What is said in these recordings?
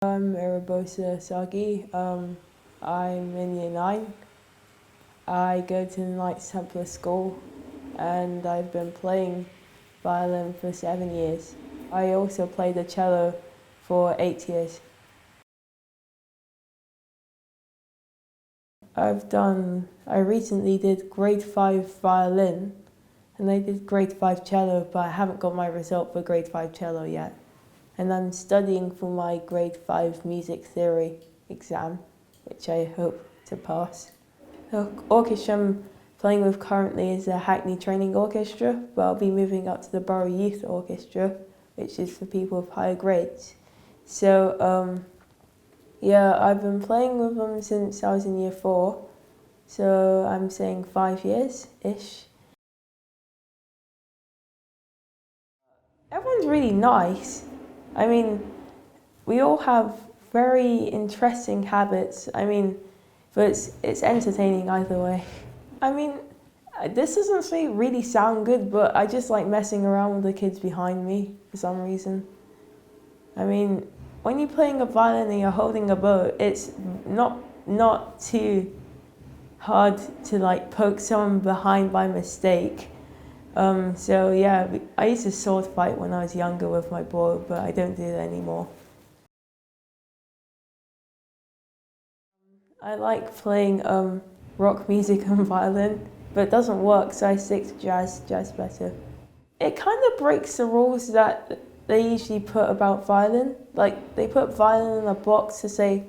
I'm Irobosa. I'm in Year 9. I go to the Knights Templar School and I've been playing violin for 7 years. I also played the cello for 8 years. I recently did grade 5 violin and I did grade 5 cello, but I haven't got my result for grade 5 cello yet. And I'm studying for my grade 5 music theory exam, which I hope to pass. The orchestra I'm playing with currently is a Hackney training orchestra, but I'll be moving up to the Borough Youth Orchestra, which is for people with higher grades. So, yeah, I've been playing with them since I was in Year 4, so I'm saying 5 years-ish. Everyone's really nice. I mean, we all have very interesting habits. But it's entertaining either way. This doesn't really sound good, but I just like messing around with the kids behind me for some reason. When you're playing a violin and you're holding a bow, it's not too hard to like poke someone behind by mistake. So yeah, I used to sword fight when I was younger with my bow, but I don't do that anymore. I like playing rock music on violin, but it doesn't work, so I stick to jazz better. It kind of breaks the rules that they usually put about violin. Like, they put violin in a box to say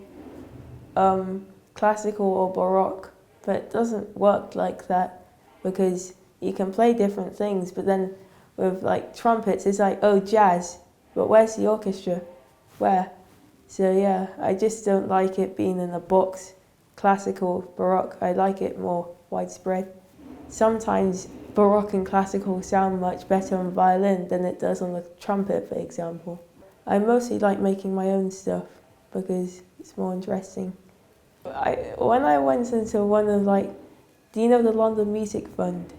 classical or baroque, but it doesn't work like that because you can play different things, but then with like trumpets, it's like, oh, jazz, but where's the orchestra? Where? So yeah, I just don't like it being in a box. Classical, baroque, I like it more widespread. Sometimes baroque and classical sound much better on violin than it does on the trumpet, for example. I mostly like making my own stuff because it's more interesting. When I went into one of do you know the London Music Fund?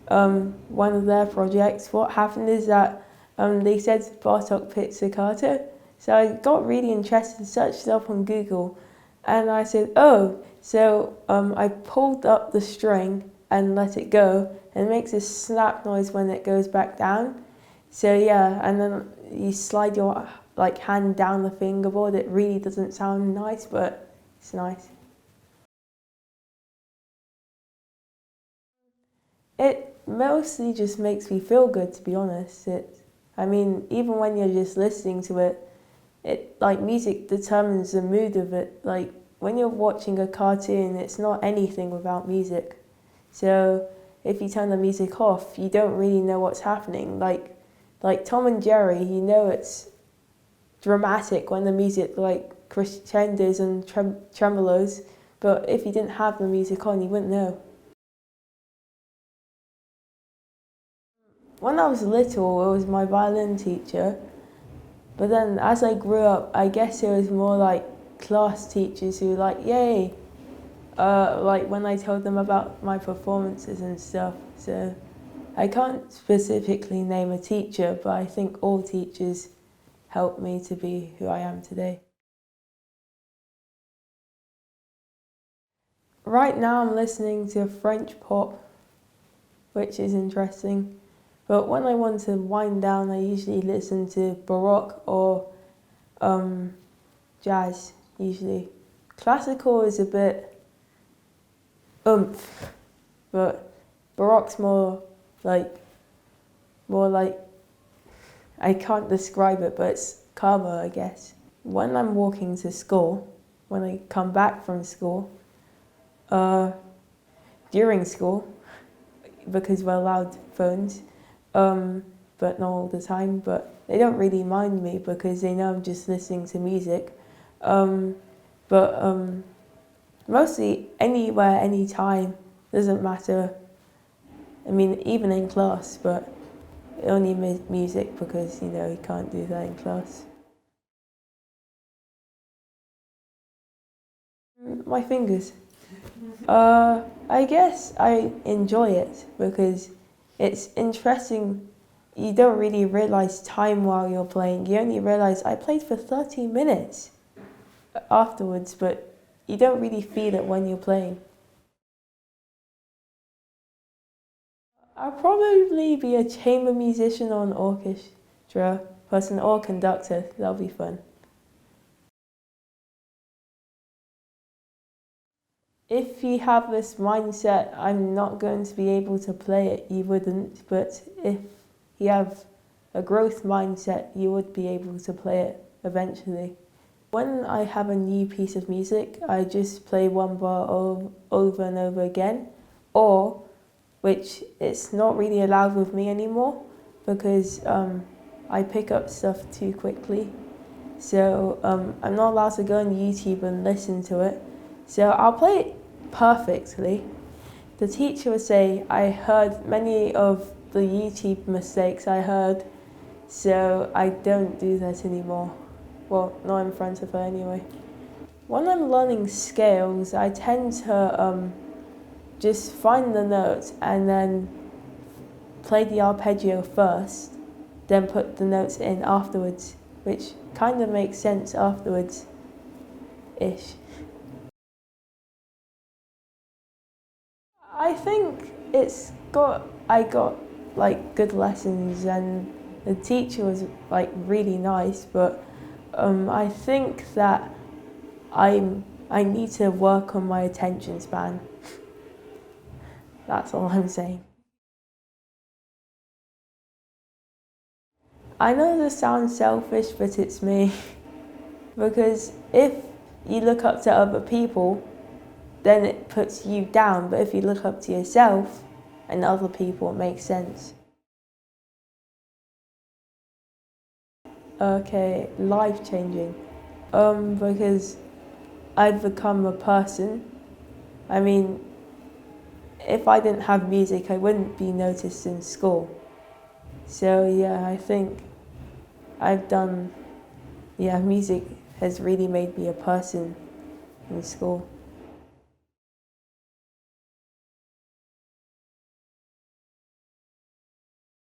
One of their projects, what happened is that they said Bartok pizzicato. So I got really interested, searched it up on Google, and I said, oh, so I pulled up the string and let it go, and it makes this snap noise when it goes back down. So yeah, and then you slide your hand down the fingerboard. It really doesn't sound nice, but it's nice. It mostly just makes me feel good, to be honest. Even when you're just listening to it, music determines the mood of it. Like, when you're watching a cartoon, it's not anything without music. So if you turn the music off, you don't really know what's happening. Like Tom and Jerry, you know it's dramatic when the music crescendos and tremolos, but if you didn't have the music on, you wouldn't know. When I was little, it was my violin teacher. But then as I grew up, I guess it was more like class teachers who yay, when I told them about my performances and stuff. So I can't specifically name a teacher, but I think all teachers helped me to be who I am today. Right now I'm listening to French pop, which is interesting. But when I want to wind down, I usually listen to baroque or jazz, usually. Classical is a bit oomph, but baroque's more like, I can't describe it, but it's calmer, I guess. When I'm walking to school, when I come back from school, during school, because we're allowed phones, but not all the time, but they don't really mind me because they know I'm just listening to music. Mostly anywhere, anytime, doesn't matter. Even in class, but only music because, you can't do that in class. My fingers. I guess I enjoy it because it's interesting. You don't really realise time while you're playing. You only realise I played for 30 minutes. afterwards, but you don't really feel it when you're playing. I'll probably be a chamber musician or an orchestra person or conductor. That'll be fun. If you have this mindset, I'm not going to be able to play it, you wouldn't. But if you have a growth mindset, you would be able to play it eventually. When I have a new piece of music, I just play one bar over and over again, or, which it's not really allowed with me anymore, because I pick up stuff too quickly. So I'm not allowed to go on YouTube and listen to it. So I'll play it perfectly. The teacher would say, I heard many of the YouTube mistakes I heard, so I don't do that anymore. Well, not in front of her anyway. When I'm learning scales, I tend to just find the notes and then play the arpeggio first, then put the notes in afterwards, which kind of makes sense afterwards-ish. I think I got like good lessons and the teacher was like really nice, but I think that I need to work on my attention span. That's all I'm saying. I know this sounds selfish, but it's me. Because if you look up to other people, then it puts you down. But if you look up to yourself and other people, it makes sense. Okay, life-changing. Because I've become a person. I mean, if I didn't have music, I wouldn't be noticed in school. So yeah, I think music has really made me a person in school.